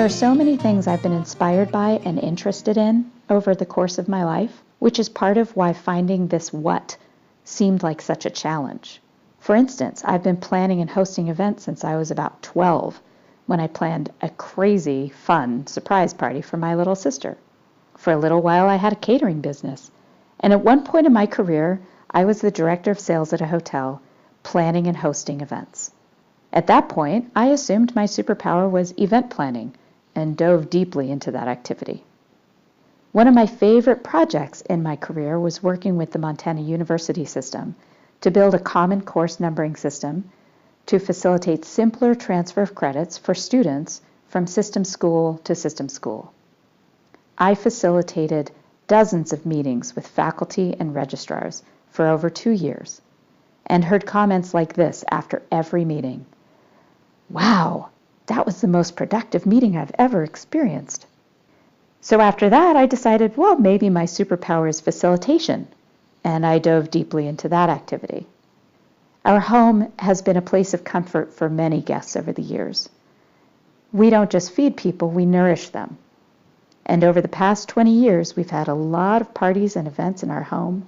There are so many things I've been inspired by and interested in over the course of my life, which is part of why finding this what seemed like such a challenge. For instance, I've been planning and hosting events since I was about 12, when I planned a crazy, fun surprise party for my little sister. For a little while, I had a catering business, and at one point in my career, I was the director of sales at a hotel, planning and hosting events. At that point, I assumed my superpower was event planning and dove deeply into that activity. One of my favorite projects in my career was working with the Montana University system to build a common course numbering system to facilitate simpler transfer of credits for students from system school to system school. I facilitated dozens of meetings with faculty and registrars for over 2 years and heard comments like this after every meeting. Wow, that was the most productive meeting I've ever experienced. So after that, I decided, well, maybe my superpower is facilitation, and I dove deeply into that activity. Our home has been a place of comfort for many guests over the years. We don't just feed people, we nourish them. And over the past 20 years, we've had a lot of parties and events in our home.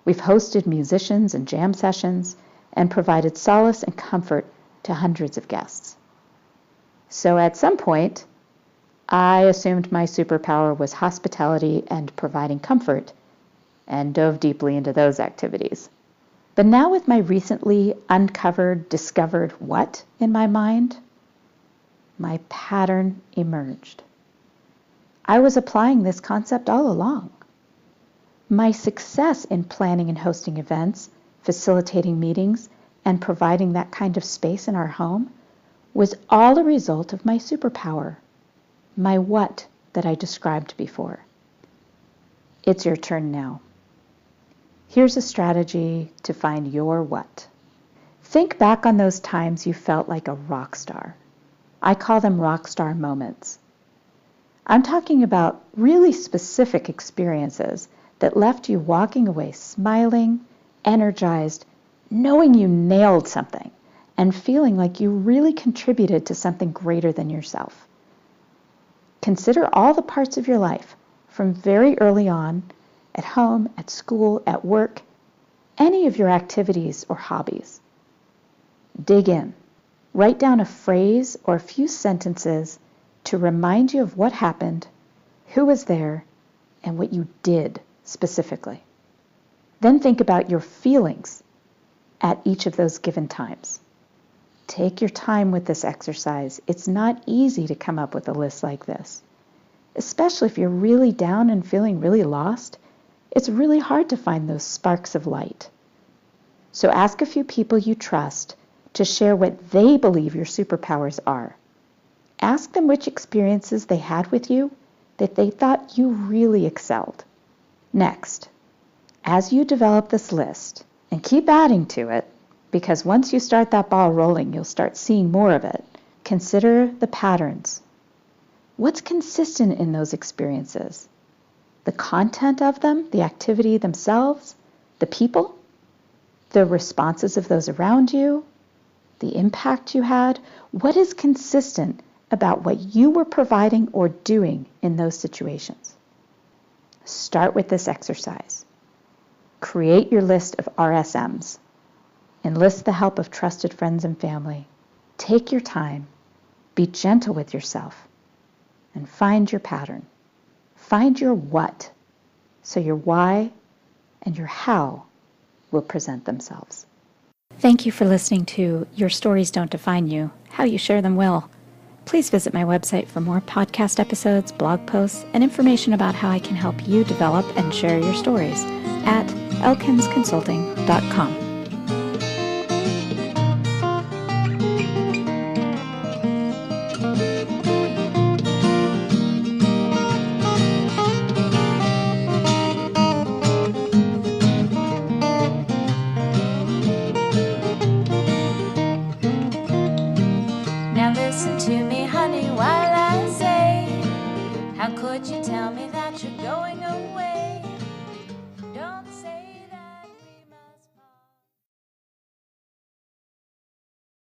We've hosted musicians and jam sessions and provided solace and comfort to hundreds of guests. So at some point, I assumed my superpower was hospitality and providing comfort and dove deeply into those activities. But now with my recently discovered what in my mind, my pattern emerged. I was applying this concept all along. My success in planning and hosting events, facilitating meetings, and providing that kind of space in our home was all a result of my superpower, my what that I described before. It's your turn now. Here's a strategy to find your what. Think back on those times you felt like a rock star. I call them rock star moments. I'm talking about really specific experiences that left you walking away smiling, energized, knowing you nailed something, and feeling like you really contributed to something greater than yourself. Consider all the parts of your life, from very early on, at home, at school, at work, any of your activities or hobbies. Dig in. Write down a phrase or a few sentences to remind you of what happened, who was there, and what you did specifically. Then think about your feelings at each of those given times. Take your time with this exercise. It's not easy to come up with a list like this, especially if you're really down and feeling really lost. It's really hard to find those sparks of light. So ask a few people you trust to share what they believe your superpowers are. Ask them which experiences they had with you that they thought you really excelled. Next, as you develop this list, and keep adding to it, because once you start that ball rolling, you'll start seeing more of it, consider the patterns. What's consistent in those experiences? The content of them, the activity themselves, the people, the responses of those around you, the impact you had. What is consistent about what you were providing or doing in those situations? Start with this exercise. Create your list of RSMs. Enlist the help of trusted friends and family. Take your time. Be gentle with yourself. And find your pattern. Find your what, so your why and your how will present themselves. Thank you for listening to Your Stories Don't Define You, How You Share Them Will. Please visit my website for more podcast episodes, blog posts, and information about how I can help you develop and share your stories at elkinsconsulting.com.